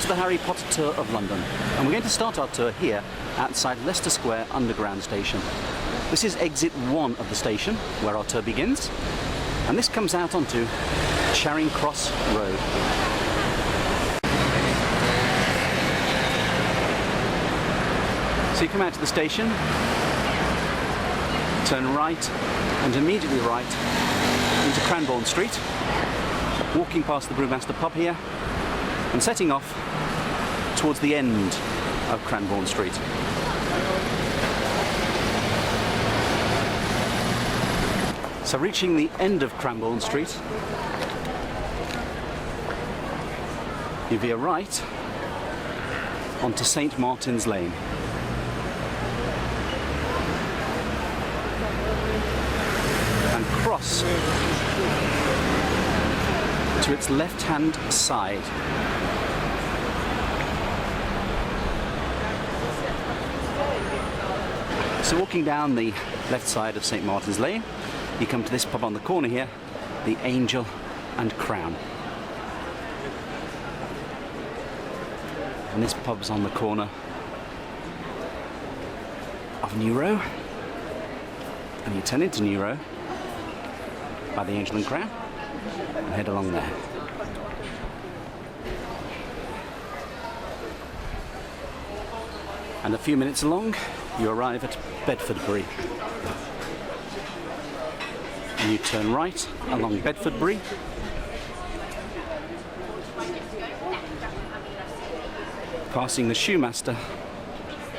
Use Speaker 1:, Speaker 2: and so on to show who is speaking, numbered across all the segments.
Speaker 1: to the Harry Potter tour of London, and we're going to start our tour here outside Leicester Square Underground Station. This is exit 1 of the station, where our tour begins, and this comes out onto Charing Cross Road. So you come out to the station, turn right, and immediately right into Cranbourne Street, walking past the Brewmaster pub here, and setting off towards the end of Cranbourne Street. So reaching the end of Cranbourne Street, you veer right onto St Martin's Lane. And cross to its left-hand side. So walking down the left side of St Martin's Lane, you come to this pub on the corner here, the Angel and Crown. And this pub's on the corner of New Row, and you turn into New Row by the Angel and Crown and head along there. And a few minutes along, you arrive at Bedfordbury. And you turn right along Bedfordbury, passing the Shoemaster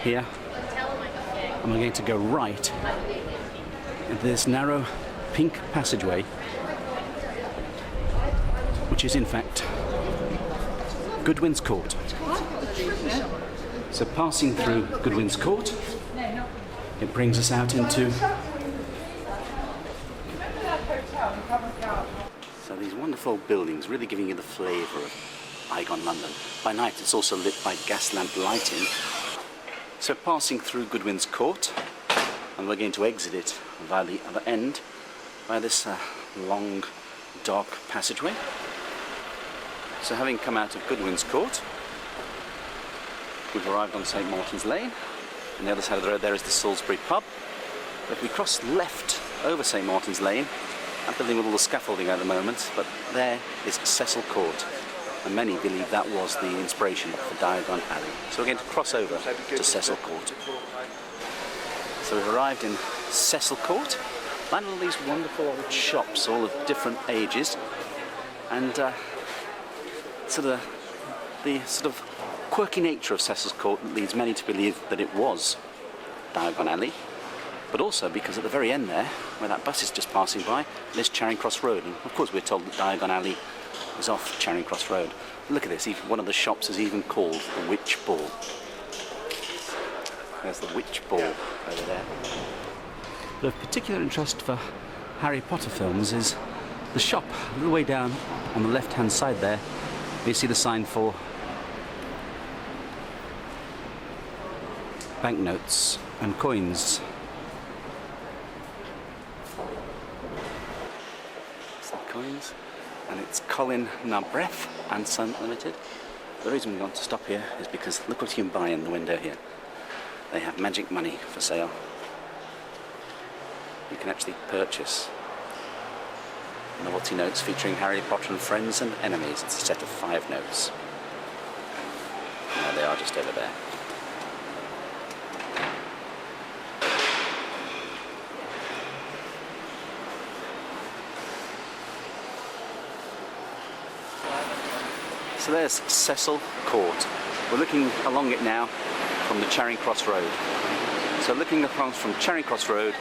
Speaker 1: here, and we're going to go right into this narrow pink passageway, which is in fact Goodwin's Court. So passing through Goodwin's Court, it brings us out into these wonderful buildings, really giving you the flavour of bygone London. By night it's also lit by gas lamp lighting. So passing through Goodwin's Court, and we're going to exit it via the other end by this long dark passageway. So having come out of Goodwin's Court, we've arrived on St Martin's Lane. On the other side of the road there is the Salisbury pub. If we cross left over St Martin's Lane, that building with all the scaffolding at the moment, but there is Cecil Court, and many believe that was the inspiration for Diagon Alley. So we're going to cross over to Cecil Court. So we've arrived in Cecil Court, and all these wonderful old shops, all of different ages, and the sort of quirky nature of Cecil Court leads many to believe that it was Diagon Alley, but also because at the very end there, where that bus is just passing by, there's Charing Cross Road, and of course we're told that Diagon Alley is off Charing Cross Road. Look at this, even one of the shops is even called the Witch Ball. There's the Witch Ball over there. But of particular interest for Harry Potter films is the shop a little way down on the left-hand side there. You see the sign for banknotes and coins. Some coins, and it's Colin Nabreth and Son Limited. The reason we want to stop here is because look what you can buy in the window here. They have magic money for sale. You can actually purchase novelty notes featuring Harry Potter and friends and enemies. It's a set of 5 notes. And there they are just over there. So there's Cecil Court. We're looking along it now from the Charing Cross Road. So looking across from Charing Cross Road,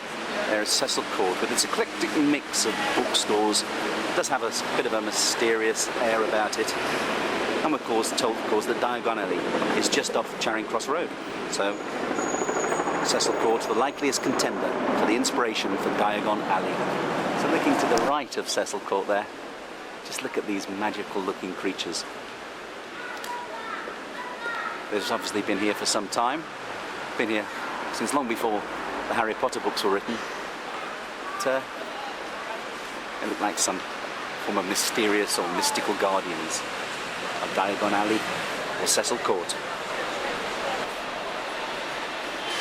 Speaker 1: there is Cecil Court with its eclectic mix of bookstores. It does have a bit of a mysterious air about it. And we're told, of course, that Diagon Alley is just off Charing Cross Road. So Cecil Court, the likeliest contender for the inspiration for Diagon Alley. So looking to the right of Cecil Court there, just look at these magical looking creatures. They've obviously been here for some time, been here since long before the Harry Potter books were written. But, they look like some form of mysterious or mystical guardians of Diagon Alley or Cecil Court.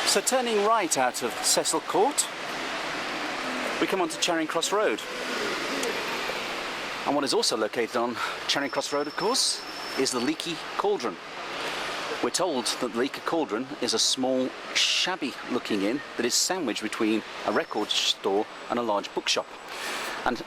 Speaker 1: So turning right out of Cecil Court, we come onto Charing Cross Road. And what is also located on Charing Cross Road, of course, is the Leaky Cauldron. We're told that the Leaky Cauldron is a small, shabby-looking inn that is sandwiched between a record store and a large bookshop. And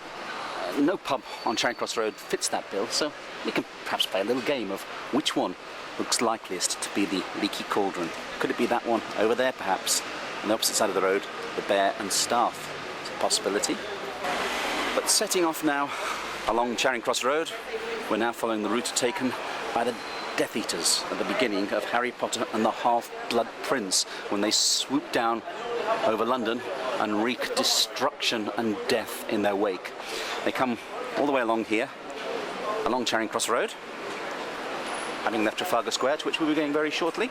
Speaker 1: no pub on Charing Cross Road fits that bill, so we can perhaps play a little game of which one looks likeliest to be the Leaky Cauldron. Could it be that one over there, perhaps? On the opposite side of the road, the Bear and Staff. It's a possibility. But setting off now along Charing Cross Road, we're now following the route taken by the Death Eaters at the beginning of Harry Potter and the Half-Blood Prince, when they swoop down over London and wreak destruction and death in their wake. They come all the way along here, along Charing Cross Road, having left Trafalgar Square, to which we'll be going very shortly.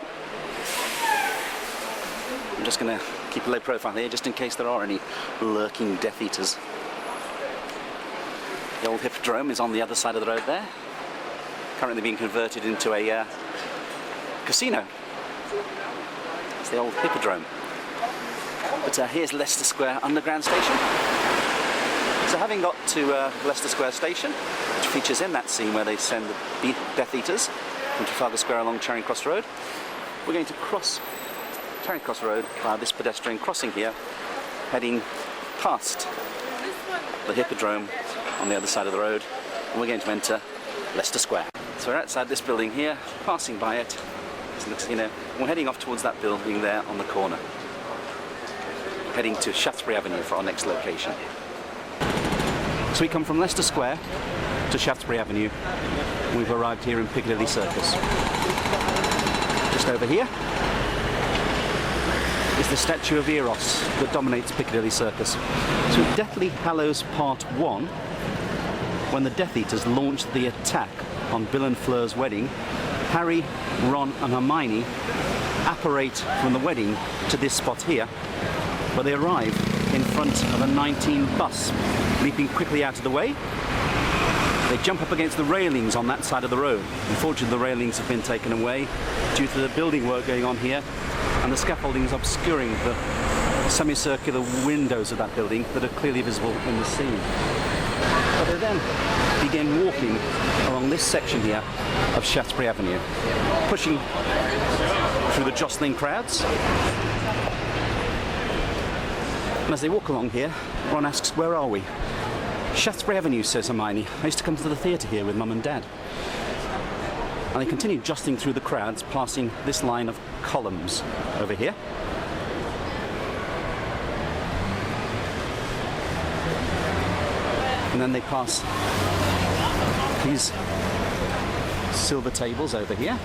Speaker 1: I'm just going to keep a low profile here, just in case there are any lurking Death Eaters. The old Hippodrome is on the other side of the road there, currently being converted into a casino. It's the old Hippodrome. But here's Leicester Square Underground Station. So having got to Leicester Square Station, which features in that scene where they send the Death Eaters from Trafalgar Square along Charing Cross Road, we're going to cross Charing Cross Road via this pedestrian crossing here, heading past the Hippodrome on the other side of the road, and we're going to enter Leicester Square. So we're outside this building here, passing by it. It looks, and we're heading off towards that building there on the corner, heading to Shaftesbury Avenue for our next location. So we come from Leicester Square to Shaftesbury Avenue. We've arrived here in Piccadilly Circus. Just over here is the statue of Eros that dominates Piccadilly Circus. So at Deathly Hallows Part 1, when the Death Eaters launched the attack on Bill and Fleur's wedding, Harry, Ron and Hermione apparate from the wedding to this spot here, where they arrive in front of a 19 bus. Leaping quickly out of the way, they jump up against the railings on that side of the road. Unfortunately, the railings have been taken away due to the building work going on here, and the scaffolding is obscuring the semicircular windows of that building that are clearly visible in the scene. But they then begin walking along this section here of Shaftesbury Avenue, pushing through the jostling crowds. And as they walk along here, Ron asks, "Where are we?" "Shaftesbury Avenue," says Hermione. "I used to come to the theatre here with Mum and Dad." And they continue jostling through the crowds, passing this line of columns over here. And then they pass these silver tables over here.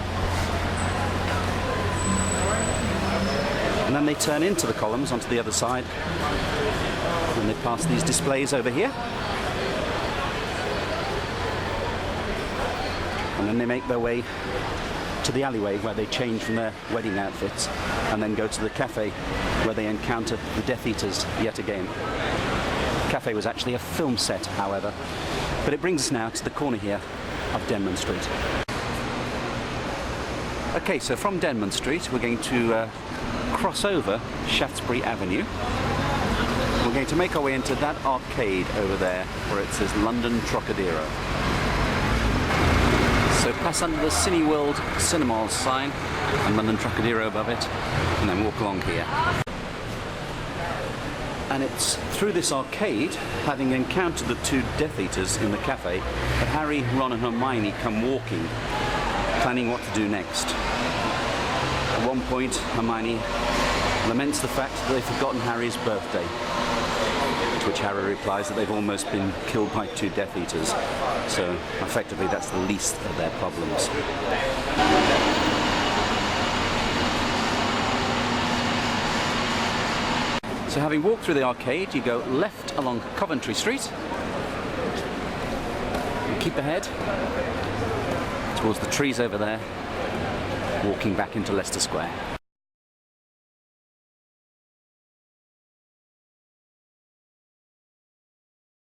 Speaker 1: And then they turn into the columns onto the other side. And they pass these displays over here. And then they make their way to the alleyway where they change from their wedding outfits, and then go to the cafe where they encounter the Death Eaters yet again. The cafe was actually a film set, however. But it brings us now to the corner here of Denman Street. Okay, so from Denman Street we're going to cross over Shaftesbury Avenue. We're going to make our way into that arcade over there where it says London Trocadero. So pass under the Cineworld Cinemas sign and London Trocadero above it, and then walk along here. And it's through this arcade, having encountered the two Death Eaters in the cafe, that Harry, Ron and Hermione come walking, planning what to do next. At one point, Hermione laments the fact that they've forgotten Harry's birthday, to which Harry replies that they've almost been killed by two Death Eaters. So effectively that's the least of their problems. So having walked through the arcade, you go left along Coventry Street and keep ahead towards the trees over there, walking back into Leicester Square.